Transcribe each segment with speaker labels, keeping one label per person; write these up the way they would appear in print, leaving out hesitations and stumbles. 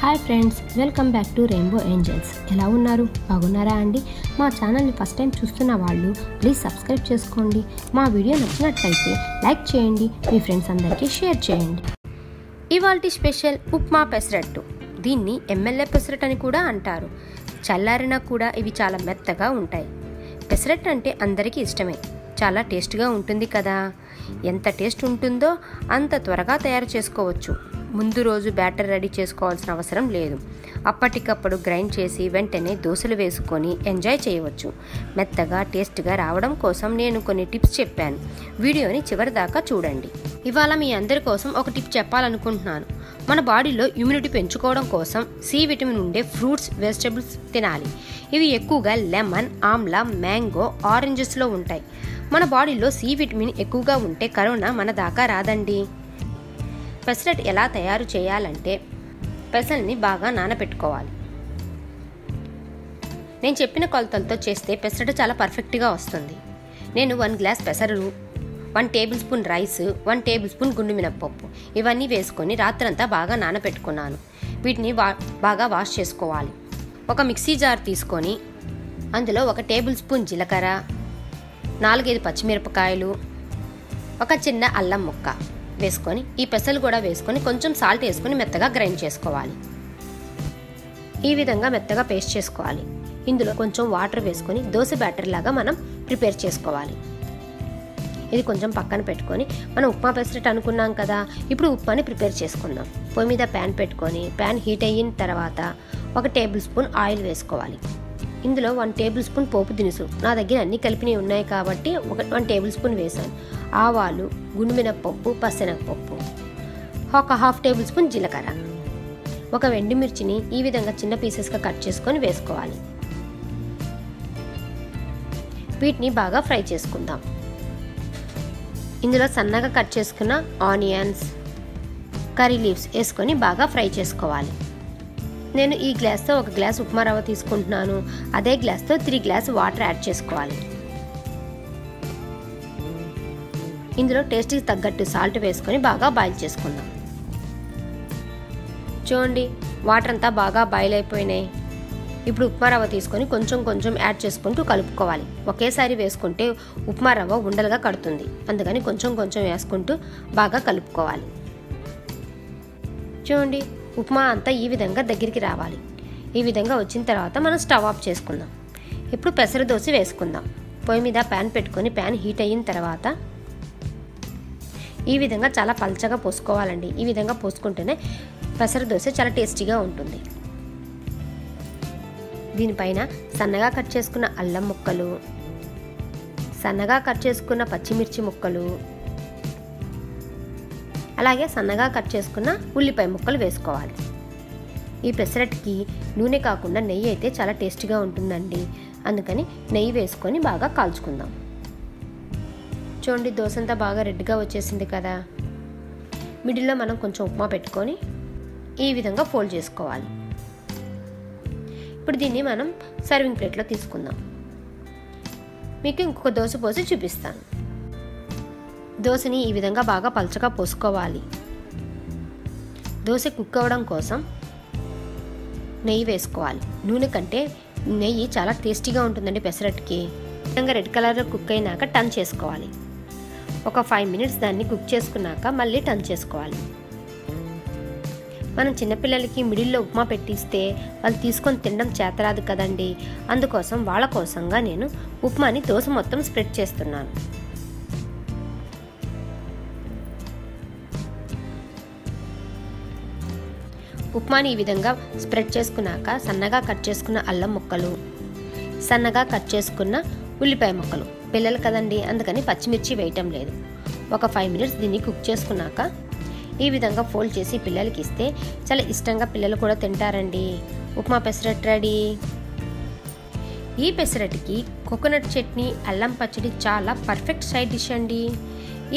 Speaker 1: Hi friends, welcome back to rainbow angels. ఎలా ఉన్నారు? బాగున్నారా అండి? మా ఛానల్ని ఫస్ట్ టైం చూస్తున్న వాళ్ళు ప్లీజ్ సబ్స్క్రైబ్ చేసుకోండి. మా వీడియో నచ్చినట్లయితే లైక్ చేయండి, మీ ఫ్రెండ్స్ అందరికీ షేర్ చేయండి. ఇవాల్టి స్పెషల్ ఉప్మా పెసరట్టు. దీన్ని MLA పెసరట్టు అని కూడా అంటారు. చల్లారినా కూడా ఇవి చాలా మెత్తగా ఉంటాయి. పెసరట్టు అంటే అందరికీ ఇష్టమే, చాలా టేస్ట్గా ఉంటుంది కదా. ఎంత టేస్ట్ ఉంటుందో అంత త్వరగా తయారు చేసుకోవచ్చు. ముందు రోజు బ్యాటర్ రెడీ చేసుకోవాల్సిన అవసరం లేదు. అప్పటికప్పుడు గ్రైండ్ చేసి వెంటనే దోశలు వేసుకొని ఎంజాయ్ చేయవచ్చు. మెత్తగా టేస్ట్గా రావడం కోసం నేను కొన్ని టిప్స్ చెప్పాను. వీడియోని చివరి దాకా చూడండి. ఇవాళ మీ అందరి కోసం ఒక టిప్ చెప్పాలనుకుంటున్నాను. మన బాడీలో ఇమ్యూనిటీ పెంచుకోవడం కోసం సి విటమిన్ ఉండే ఫ్రూట్స్, వెజిటబుల్స్ తినాలి. ఇవి ఎక్కువగా లెమన్, ఆమ్లా, మ్యాంగో, ఆరెంజెస్లో ఉంటాయి. మన బాడీలో సి విటమిన్ ఎక్కువగా ఉంటే కరోనా మన దాకా రాదండి. పెసరట్టు ఎలా తయారు చేయాలంటే పెసల్ని బాగా నానబెట్టుకోవాలి. నేను చెప్పిన కొలతలతో చేస్తే పెసరట్టు చాలా పర్ఫెక్ట్గా వస్తుంది. నేను 1 గ్లాస్ పెసరు, 1 table spoon rice, 1 table spoon గుండు మినప్పప్పు ఇవన్నీ వేసుకొని రాత్రంతా బాగా నానబెట్టుకున్నాను. వీటిని బాగా వాష్ చేసుకోవాలి. ఒక మిక్సీ జార్ తీసుకొని అందులో 1 టేబుల్ స్పూన్ జీలకర్ర, 4-5 పచ్చిమిరపకాయలు, ఒక చిన్న అల్లం ముక్క వేసుకొని ఈ పెసలు కూడా వేసుకొని కొంచెం సాల్ట్ వేసుకొని మెత్తగా గ్రైండ్ చేసుకోవాలి. ఈ విధంగా మెత్తగా పేస్ట్ చేసుకోవాలి. ఇందులో కొంచెం వాటర్ వేసుకొని దోశ బ్యాటర్ లాగా మనం ప్రిపేర్ చేసుకోవాలి. ఇది కొంచెం పక్కన పెట్టుకొని మనం ఉప్మా పెసరట్టు అనుకున్నాం కదా, ఇప్పుడు ఉప్మాని ప్రిపేర్ చేసుకుందాం. పొయ్యి మీద ప్యాన్ పెట్టుకొని ప్యాన్ హీట్ అయిన తర్వాత 1 టేబుల్ స్పూన్ ఆయిల్ వేసుకోవాలి. ఇందులో 1 టేబుల్ స్పూన్ పోపు దినుసు, నా దగ్గర అన్ని కలిపినవి ఉన్నాయి కాబట్టి 1 టేబుల్ స్పూన్ వేసాను. ఆవాలు, గుండు మినప్పప్పు, పచ్చెనగపప్పు, ఒక 1/2 టేబుల్ స్పూన్ జీలకర్ర, ఒక ఎండుమిర్చిని ఈ విధంగా చిన్న పీసెస్గా కట్ చేసుకొని వేసుకోవాలి. వీటిని బాగా ఫ్రై చేసుకుందాం. ఇందులో సన్నగా కట్ చేసుకున్న ఆనియన్స్, కర్రీ లీవ్స్ వేసుకొని బాగా ఫ్రై చేసుకోవాలి. నేను ఈ గ్లాస్తో 1 గ్లాస్ ఉప్మా రవ్వ తీసుకుంటున్నాను. అదే గ్లాస్తో 3 గ్లాస్ వాటర్ యాడ్ చేసుకోవాలి. ఇందులో టేస్ట్కి తగ్గట్టు సాల్ట్ వేసుకొని బాగా బాయిల్ చేసుకుందాం. చూడండి, వాటర్ అంతా బాగా బాయిల్ అయిపోయినాయి. ఇప్పుడు ఉప్మా రవ్వ తీసుకొని కొంచెం కొంచెం యాడ్ చేసుకుంటూ కలుపుకోవాలి. ఒకేసారి వేసుకుంటే ఉప్మా రవ్వ ఉండలుగా కడుతుంది. అందుకని కొంచెం కొంచెం వేసుకుంటూ బాగా కలుపుకోవాలి. చూడండి, ఉప్మా అంతా ఈ విధంగా దగ్గరికి రావాలి. ఈ విధంగా వచ్చిన తర్వాత మనం స్టవ్ ఆఫ్ చేసుకుందాం. ఇప్పుడు పెసర దోశ వేసుకుందాం. పొయ్యి మీద ప్యాన్ పెట్టుకొని ప్యాన్ హీట్ అయిన తర్వాత ఈ విధంగా చాలా పల్చగా పోసుకోవాలండి. ఈ విధంగా పోసుకుంటేనే పెసర దోశ చాలా టేస్టీగా ఉంటుంది. దీనిపైన సన్నగా కట్ చేసుకున్న అల్లం ముక్కలు, సన్నగా కట్ చేసుకున్న పచ్చిమిర్చి ముక్కలు, అలాగే సన్నగా కట్ చేసుకున్న ఉల్లిపాయ ముక్కలు వేసుకోవాలి. ఈ పెసరట్టుకి నూనె కాకుండా నెయ్యి అయితే చాలా టేస్టీగా ఉంటుందండి. అందుకని నెయ్యి వేసుకొని బాగా కాల్చుకుందాం. చూడండి, దోశ అంతా బాగా రెడ్గా వచ్చేసింది కదా. మిడిల్లో మనం కొంచెం ఉప్మా పెట్టుకొని ఈ విధంగా ఫోల్డ్ చేసుకోవాలి. ఇప్పుడు దీన్ని మనం సర్వింగ్ ప్లేట్లో తీసుకుందాం. మీకు ఇంకొక దోశ పోసి చూపిస్తాను. దోశని ఈ విధంగా బాగా పల్చగా పోసుకోవాలి. దోశ కుక్ అవ్వడం కోసం నెయ్యి వేసుకోవాలి. నూనె కంటే నెయ్యి చాలా టేస్టీగా ఉంటుందండి పెసరట్టుకి. ఈ విధంగా రెడ్ కలర్లో కుక్ అయినాక టర్న్ చేసుకోవాలి. ఒక 5 మినిట్స్ దాన్ని కుక్ చేసుకున్నాక మళ్ళీ టర్న్ చేసుకోవాలి. మనం చిన్నపిల్లలకి మిడిల్లో ఉప్మా పెట్టిస్తే వాళ్ళు తీసుకొని తినడం చేతరాదు కదండి. అందుకోసం వాళ్ళ కోసంగా నేను ఉప్మాని దోశ మొత్తం స్ప్రెడ్ చేస్తున్నాను. ఉప్మాని ఈ విధంగా స్ప్రెడ్ చేసుకున్నాక సన్నగా కట్ చేసుకున్న అల్లం ముక్కలు, సన్నగా కట్ చేసుకున్న ఉల్లిపాయ ముక్కలు, పిల్లలు కదండి అందుకని పచ్చిమిర్చి వేయటం లేదు. ఒక 5 మినిట్స్ దీన్ని కుక్ చేసుకున్నాక ఈ విధంగా ఫోల్డ్ చేసి పిల్లలకి ఇస్తే చాలా ఇష్టంగా పిల్లలు కూడా తింటారండి. ఉప్మా పెసరట్టు రెడీ. ఈ పెసరట్టుకి కోకోనట్ చట్నీ, అల్లం పచ్చడి చాలా పర్ఫెక్ట్ సైడ్ డిష్ అండి.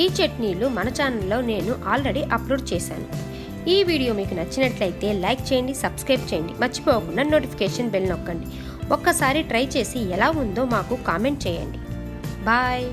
Speaker 1: ఈ చట్నీలు మన ఛానల్లో నేను ఆల్రెడీ అప్లోడ్ చేశాను. ఈ వీడియో మీకు నచ్చినట్లయితే లైక్ చేయండి, సబ్స్క్రైబ్ చేయండి, మర్చిపోకుండా నోటిఫికేషన్ బెల్ నొక్కండి. ఒక్కసారి ట్రై చేసి ఎలా ఉందో మాకు కామెంట్ చేయండి. బాయ్.